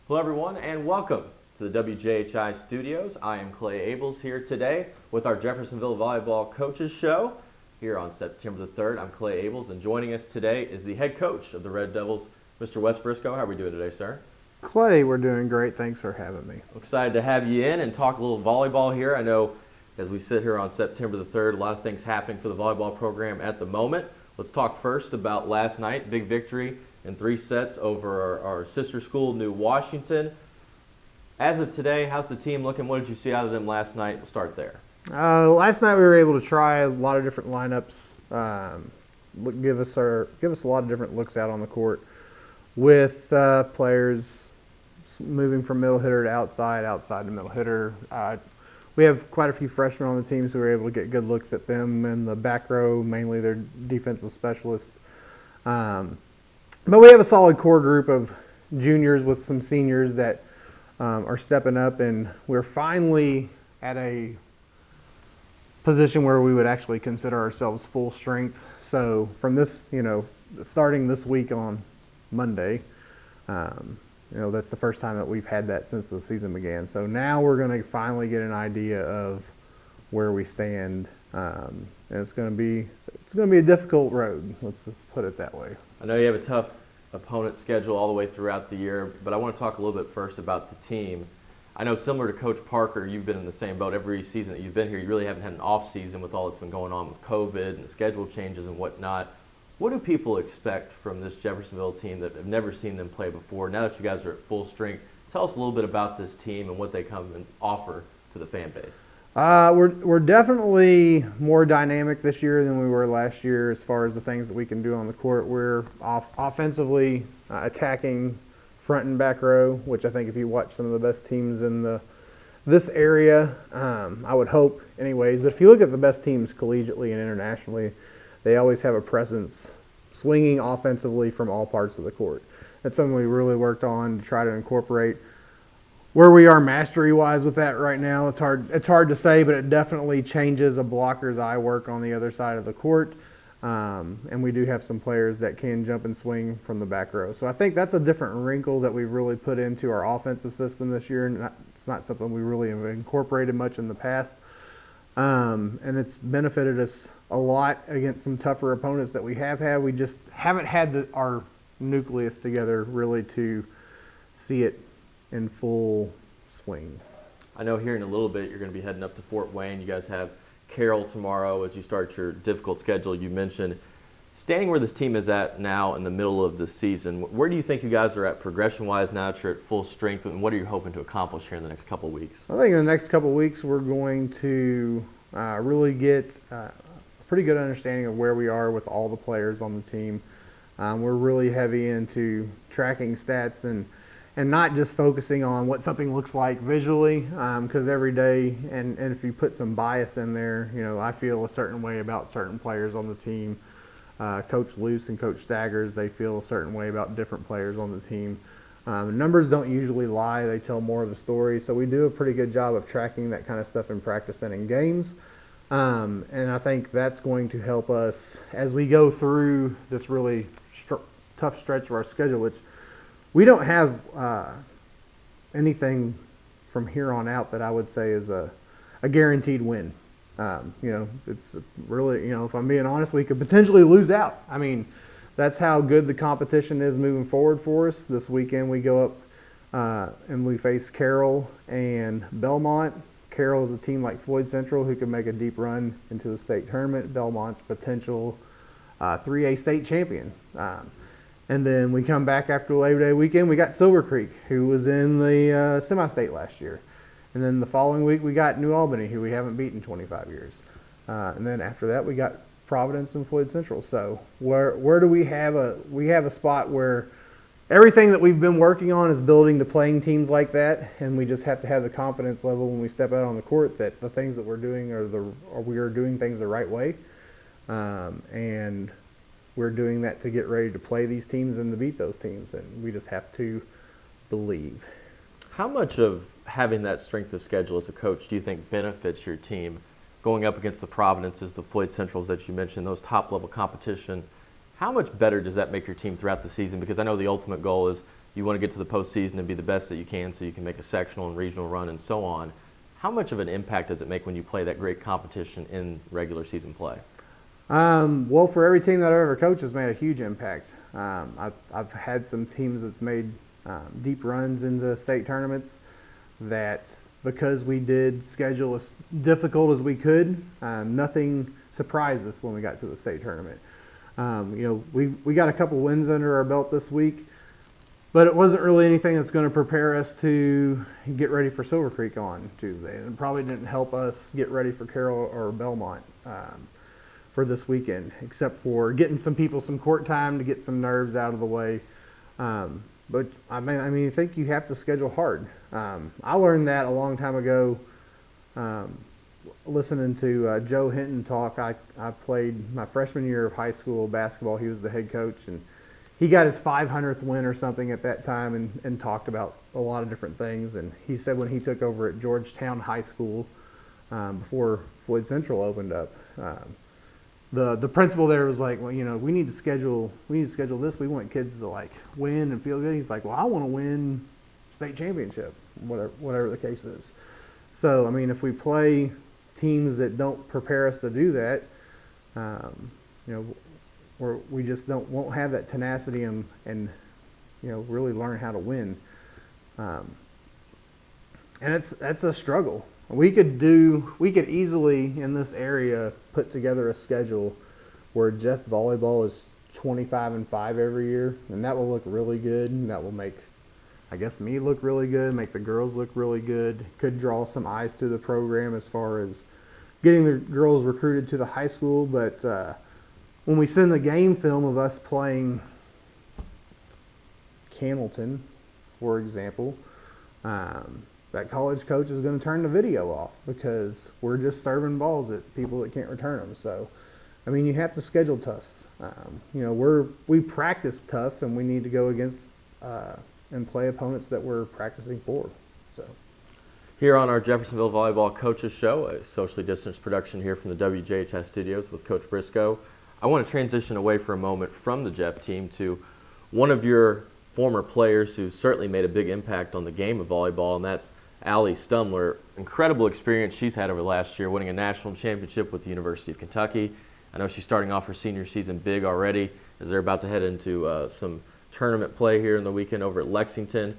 Hello everyone and welcome to the WJHI studios. I am Clay Abels here today with our Jeffersonville Volleyball Coaches Show here on September the 3rd. I'm Clay Abels and joining us today is the head coach of the Red Devils, Mr. Wes Briscoe. How are we doing today, sir? Clay, we're doing great. Thanks for having me. Excited to have you in and talk a little volleyball here. I know as we sit here on September the 3rd, a lot of things happening for the volleyball program at the moment. Let's talk first about last night, big victory in 3 sets over our sister school, New Washington. As of today, how's the team looking? What did you see out of them last night? We'll start there. Last night we were able to try a lot of different lineups, give us a lot of different looks out on the court with players moving from middle hitter to outside to middle hitter. We have quite a few freshmen on the team, so we were able to get good looks at them in the back row, mainly their defensive specialists. But we have a solid core group of juniors with some seniors that are stepping up, and we're finally at a position where we would actually consider ourselves full strength. So from this, starting this week on Monday, that's the first time that we've had that since the season began. So now we're going to finally get an idea of where we stand, and it's going to be a difficult road. Let's just put it that way. I know you have a tough opponent schedule all the way throughout the year, but I want to talk a little bit first about the team. I know similar to Coach Parker, you've been in the same boat every season that you've been here. You really haven't had an off season with all that's been going on with COVID and schedule changes and whatnot. What do people expect from this Jeffersonville team that have never seen them play before? Now that you guys are at full strength, tell us a little bit about this team and what they come and offer to the fan base. We're definitely more dynamic this year than we were last year as far as the things that we can do on the court. We're offensively attacking front and back row, which I think if you watch some of the best teams in this area, I would hope anyways. But if you look at the best teams collegiately and internationally, they always have a presence swinging offensively from all parts of the court. That's something we really worked on to try to incorporate. Where we are mastery-wise with that right now, it's hard to say, but it definitely changes a blocker's eye work on the other side of the court. And we do have some players that can jump and swing from the back row. So I think that's a different wrinkle that we've really put into our offensive system this year. And it's not something we really have incorporated much in the past. And it's benefited us a lot against some tougher opponents that we have had. We just haven't had our nucleus together really to see it in full swing. I know here in a little bit you're going to be heading up to Fort Wayne. You guys have Carroll tomorrow as you start your difficult schedule. You mentioned standing where this team is at now in the middle of the season. Where do you think you guys are at progression-wise now that you're at full strength, and what are you hoping to accomplish here in the next couple of weeks? I think in the next couple of weeks we're going to really get a pretty good understanding of where we are with all the players on the team. We're really heavy into tracking stats and not just focusing on what something looks like visually, because every day, and if you put some bias in there, I feel a certain way about certain players on the team. Coach Luce and Coach Staggers, they feel a certain way about different players on the team. Numbers don't usually lie, they tell more of the story, so we do a pretty good job of tracking that kind of stuff in practice and in games. And I think that's going to help us as we go through this really tough stretch of our schedule, which we don't have anything from here on out that I would say is a guaranteed win. It's really, if I'm being honest, we could potentially lose out. I mean, that's how good the competition is moving forward for us. This weekend we go up and we face Carroll and Belmont. Carroll is a team like Floyd Central who can make a deep run into the state tournament. Belmont's potential 3A state champion. And then we come back after Labor Day weekend, we got Silver Creek, who was in the semi-state last year. And then the following week, we got New Albany, who we haven't beaten in 25 years. And then after that, we got Providence and Floyd Central. So where do we have a spot where everything that we've been working on is building to playing teams like that, and we just have to have the confidence level when we step out on the court that the things that we're doing we are doing things the right way. And we're doing that to get ready to play these teams and to beat those teams, and we just have to believe. How much of having that strength of schedule as a coach do you think benefits your team going up against the Providences, the Floyd Centrals that you mentioned, those top-level competition? How much better does that make your team throughout the season? Because I know the ultimate goal is you want to get to the postseason and be the best that you can so you can make a sectional and regional run and so on. How much of an impact does it make when you play that great competition in regular season play? Well, for every team that I've ever coached, has made a huge impact. I've had some teams that's made deep runs into state tournaments that, because we did schedule as difficult as we could, nothing surprised us when we got to the state tournament. We got a couple wins under our belt this week, but it wasn't really anything that's going to prepare us to get ready for Silver Creek on Tuesday. And it probably didn't help us get ready for Carroll or Belmont for this weekend, except for getting some people some court time to get some nerves out of the way. But I think you have to schedule hard. I learned that a long time ago, listening to Joe Hinton talk. I played my freshman year of high school basketball. He was the head coach, and he got his 500th win or something at that time, and talked about a lot of different things. And he said when he took over at Georgetown High School before Floyd Central opened up, the principal there was like, well, we need to schedule this. We want kids to like win and feel good. He's like, well, I want to win state championship, whatever the case is. So if we play teams that don't prepare us to do that, we just won't have that tenacity and really learn how to win. And that's a struggle. We could easily in this area put together a schedule where Jeff Volleyball is 25-5 every year, and that will look really good, and that will make, I guess, me look really good, make the girls look really good. Could draw some eyes to the program as far as getting the girls recruited to the high school. But when we send the game film of us playing Camilton, for example, that college coach is going to turn the video off because we're just serving balls at people that can't return them. So, you have to schedule tough. We practice tough, and we need to go against and play opponents that we're practicing for. So, here on our Jeffersonville Volleyball Coaches Show, a socially distanced production here from the WJHS studios with Coach Briscoe, I want to transition away for a moment from the Jeff team to one of your former players who certainly made a big impact on the game of volleyball, and that's Allie Stumler. Incredible experience she's had over the last year, winning a national championship with the University of Kentucky. I know she's starting off her senior season big already as they're about to head into some tournament play here in the weekend over at Lexington.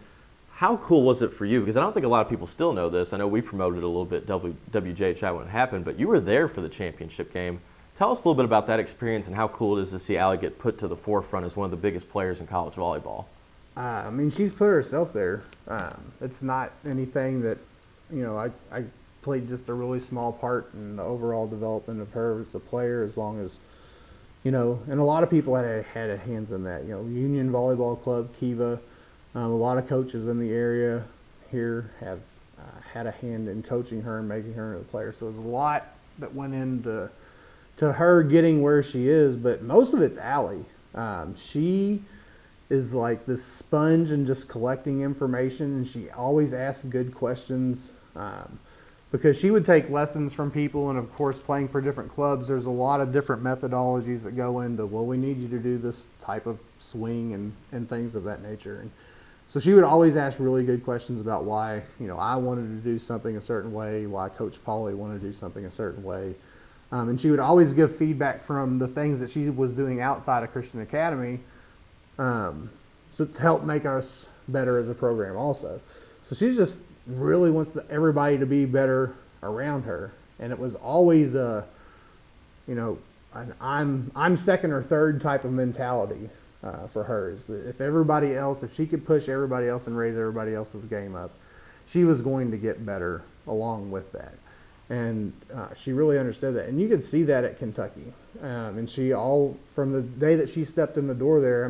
How cool was it for you? Because I don't think a lot of people still know this. I know we promoted it a little bit, WJHI, when it happened, but you were there for the championship game. Tell us a little bit about that experience and how cool it is to see Allie get put to the forefront as one of the biggest players in college volleyball. She's put herself there. It's not anything that, I played just a really small part in the overall development of her as a player, as long as, and a lot of people had hands in that. Union Volleyball Club, Kiva, a lot of coaches in the area here have had a hand in coaching her and making her into a player. So there's a lot that went into her getting where she is, but most of it's Allie. She is like this sponge and just collecting information, and she always asks good questions because she would take lessons from people, and of course playing for different clubs, there's a lot of different methodologies that go into, well, we need you to do this type of swing and things of that nature. And so she would always ask really good questions about why, I wanted to do something a certain way, why Coach Pauly wanted to do something a certain way. And she would always give feedback from the things that she was doing outside of Christian Academy, so to help make us better as a program also. So she just really wants everybody to be better around her. And it was always an I'm second or third type of mentality for her. Is that if she could push everybody else and raise everybody else's game up, she was going to get better along with that. And she really understood that. And you could see that at Kentucky. And from the day that she stepped in the door there,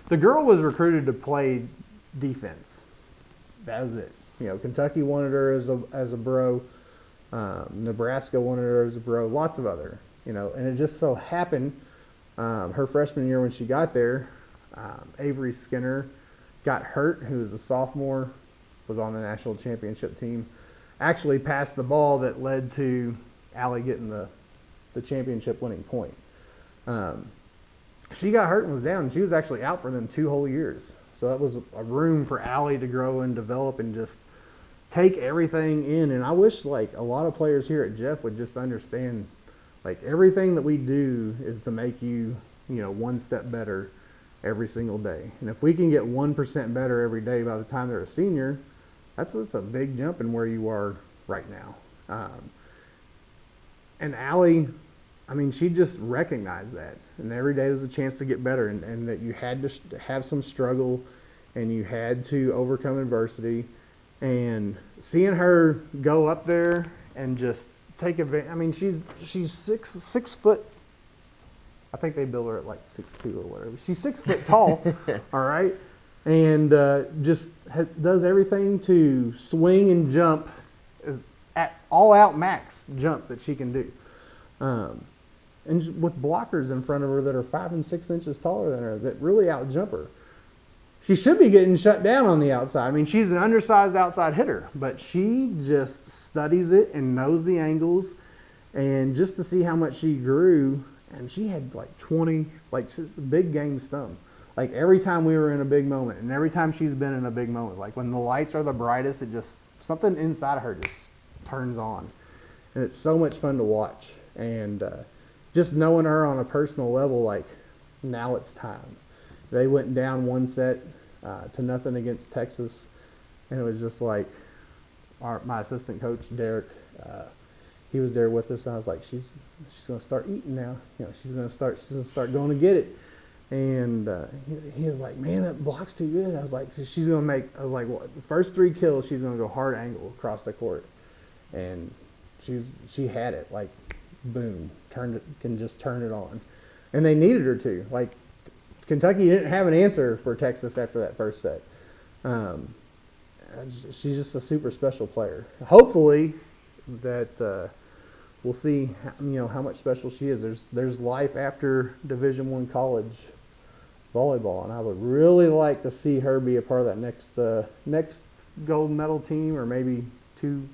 the girl was recruited to play defense. That was it. Kentucky wanted her as a bro. Nebraska wanted her as a bro. Lots of other, and it just so happened her freshman year when she got there, Avery Skinner got hurt, who was a sophomore, was on the national championship team. Actually passed the ball that led to Allie getting the championship winning point. She got hurt and was down, and she was actually out for them 2 whole years. So that was a room for Allie to grow and develop and just take everything in. And I wish like a lot of players here at Jeff would just understand, like everything that we do is to make you, one step better every single day. And if we can get 1% better every day by the time they're a senior, that's a big jump in where you are right now. And Allie, I mean, she just recognized that. And every day was a chance to get better, and that you had to have some struggle and you had to overcome adversity. And seeing her go up there and just take advantage. I mean, she's 6 foot. I think they build her at like 6'2" or whatever. She's 6 foot tall, all right, and just does everything to swing and jump is at all out max jump that she can do, and with blockers in front of her that are 5 and 6 inches taller than her that really out jump her. She should be getting shut down on the outside. I mean, she's an undersized outside hitter, but she just studies it and knows the angles. And just to see how much she grew, and she had like 20, like just a big game stump. Like every time we were in a big moment, and every time she's been in a big moment, like when the lights are the brightest, it just, something inside of her just turns on. And it's so much fun to watch. And just knowing her on a personal level, like now it's time. They went down 1 set to nothing against Texas, and it was just like my assistant coach Derek. He was there with us, and I was like, "She's gonna start eating now. She's gonna start going to get it." And he was like, "Man, that block's too good." I was like, "She's gonna make." I was like, "Well, the first 3 kills, she's gonna go hard angle across the court," and she had it like, boom, can just turn it on, and they needed her to like. Kentucky didn't have an answer for Texas after that first set. She's just a super special player. Hopefully that we'll see how much special she is. There's life after Division I college volleyball, and I would really like to see her be a part of that next gold medal team, or maybe two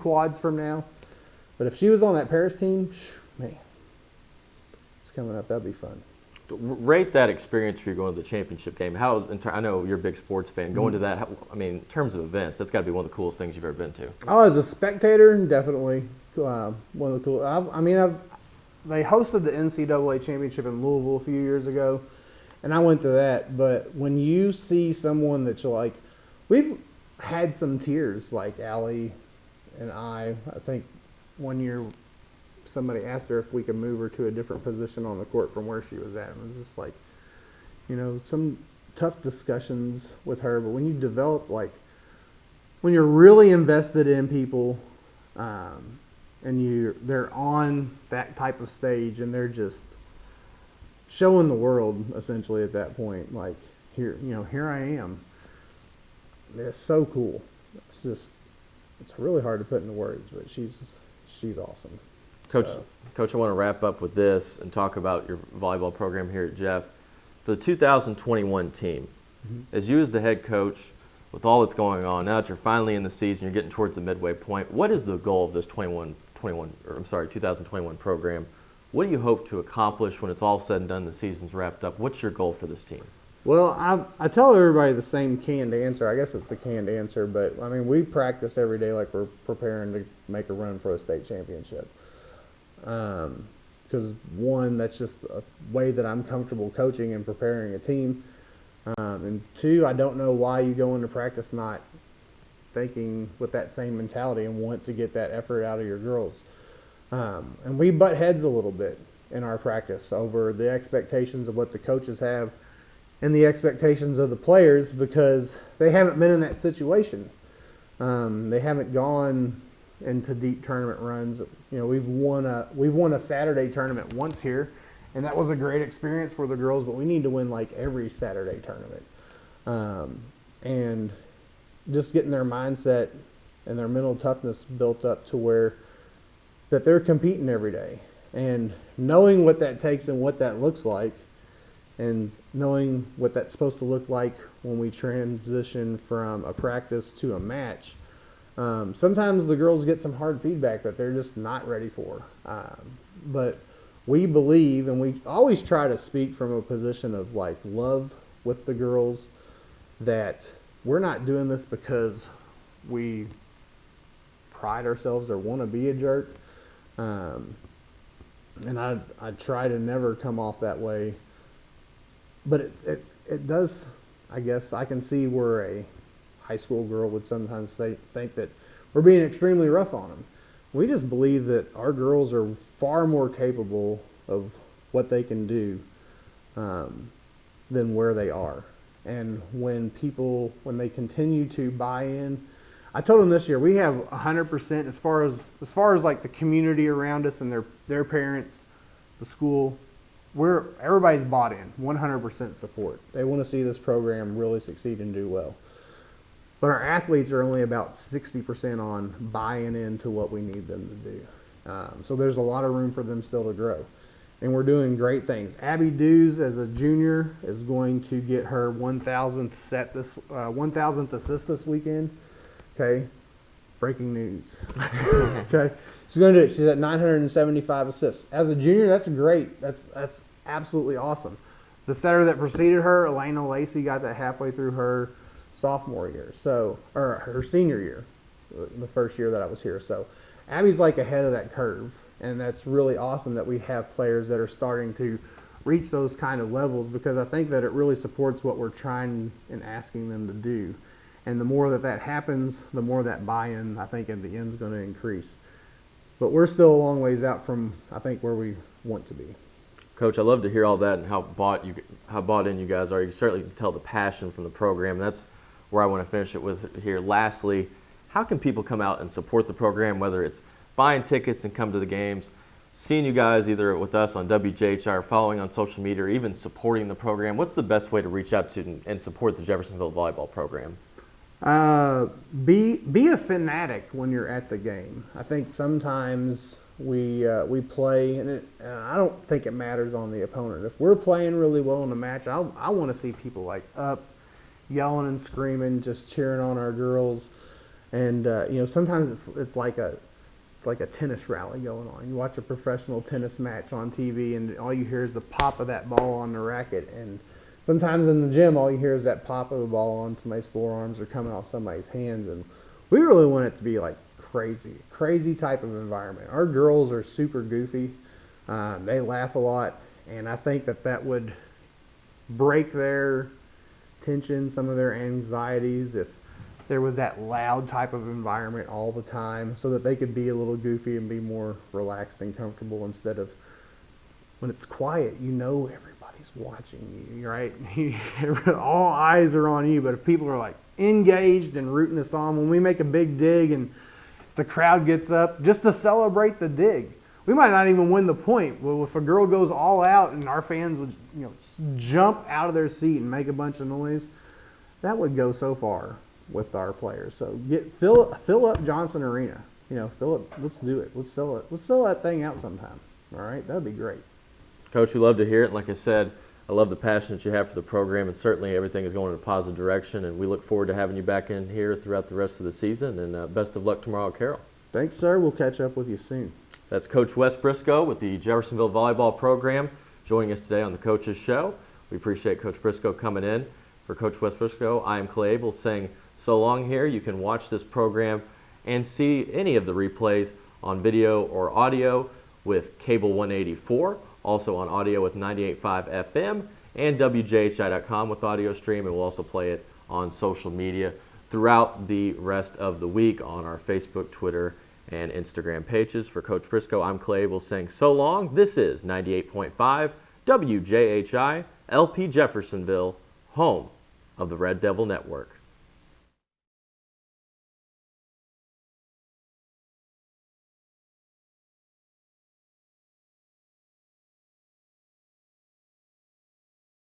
quads from now. But if she was on that Paris team, man, it's coming up. That'd be fun. Rate that experience for you going to the championship game. I know you're a big sports fan. Going to that, in terms of events, that's got to be one of the coolest things you've ever been to. Oh, as a spectator, definitely one of the cool. They hosted the NCAA championship in Louisville a few years ago, and I went to that. But when you see someone that you're like, we've had some tears, like Allie and I think one year somebody asked her if we could move her to a different position on the court from where she was at. And it was just like, some tough discussions with her. But when you develop, like, when you're really invested in people, and they're on that type of stage, and they're just showing the world essentially at that point, like, here I am. It's so cool. It's really hard to put into words, but she's awesome. Coach, I want to wrap up with this and talk about your volleyball program here at Jeff. For the 2021 team, as you as the head coach, with all that's going on, now that you're finally in the season, you're getting towards the midway point, what is the goal of this 2021 program? What do you hope to accomplish when it's all said and done, the season's wrapped up? What's your goal for this team? Well, I tell everybody the same canned answer. I guess it's a canned answer, but, we practice every day like we're preparing to make a run for a state championship. Because one, that's just a way that I'm comfortable coaching and preparing a team. And two, I don't know why you go into practice not thinking with that same mentality and want to get that effort out of your girls. And we butt heads a little bit in our practice over the expectations of what the coaches have and the expectations of the players, because they haven't been in that situation. They haven't gone into deep tournament runs. We've won a Saturday tournament once here, and that was a great experience for the girls, but we need to win like every Saturday tournament. And just getting their mindset and their mental toughness built up to where that they're competing every day, and knowing what that takes and what that looks like, and knowing what that's supposed to look like when we transition from a practice to a match. Sometimes the girls get some hard feedback that they're just not ready for. But we believe, and we always try to speak from a position of like love with the girls that we're not doing this because we pride ourselves or want to be a jerk. And I try to never come off that way. But it does, I guess, I can see where a high school girl would sometimes think that we're being extremely rough on them. We just believe that our girls are far more capable of what they can do than where they are. And when they continue to buy in, I told them this year we have 100% as far as like the community around us and their parents, the school. Everybody's bought in, 100% support. They want to see this program really succeed and do well. But our athletes are only about 60% on buying into what we need them to do. So there's a lot of room for them still to grow. And we're doing great things. Abby Dews, as a junior, is going to get her 1,000th assist this weekend. Okay, breaking news. Okay, she's going to do it. She's at 975 assists. As a junior, that's great. That's absolutely awesome. The setter that preceded her, Elena Lacey, got that halfway through her sophomore year, or her senior year, the first year that I was here. So Abby's like ahead of that curve, and that's really awesome that we have players that are starting to reach those kind of levels, because I think that it really supports what we're trying and asking them to do. And the more that happens, the more that buy-in, I think, in the end is going to increase. But we're still a long ways out from, I think, where we want to be. Coach, I love to hear all that and how bought in you guys are. You certainly can tell the passion from the program. That's where I want to finish it with here. Lastly, how can people come out and support the program, whether it's buying tickets and come to the games, seeing you guys either with us on WJHI or following on social media, or even supporting the program? What's the best way to reach out to and support the Jeffersonville volleyball program? Be a fanatic when you're at the game. I think sometimes we play, and I don't think it matters on the opponent. If we're playing really well in a match, I want to see people like up, yelling and screaming, just cheering on our girls. And sometimes it's like a tennis rally going on. You watch a professional tennis match on TV, and all you hear is the pop of that ball on the racket. And sometimes in the gym, all you hear is that pop of the ball on somebody's forearms or coming off somebody's hands. And we really want it to be like crazy type of environment. Our girls are super goofy. They laugh a lot, and I think that would break their tension, some of their anxieties, if there was that loud type of environment all the time, so that they could be a little goofy and be more relaxed and comfortable, instead of when it's quiet, everybody's watching you, right? All eyes are on you. But if people are like engaged and rooting us on, when we make a big dig and the crowd gets up just to celebrate the dig, we might not even win the point. Well, if a girl goes all out and our fans would jump out of their seat and make a bunch of noise, that would go so far with our players. So fill up Johnson Arena. Fill it. Let's do it. Let's sell it. Let's sell that thing out sometime. All right, that'd be great. Coach, we love to hear it. Like I said, I love the passion that you have for the program, and certainly everything is going in a positive direction, and we look forward to having you back in here throughout the rest of the season, and best of luck tomorrow at Carroll. Thanks, sir. We'll catch up with you soon. That's Coach Wes Briscoe with the Jeffersonville Volleyball Program joining us today on the Coach's Show. We appreciate Coach Briscoe coming in. For Coach Wes Briscoe, I am Clay Abel saying so long here. You can watch this program and see any of the replays on video or audio with Cable 184, also on audio with 98.5 FM, and WJHI.com with audio stream, and we'll also play it on social media throughout the rest of the week on our Facebook, Twitter, and Instagram pages. For Coach Briscoe, I'm Clay Abel saying so long. This is 98.5 WJHI, LP Jeffersonville, home of the Red Devil Network.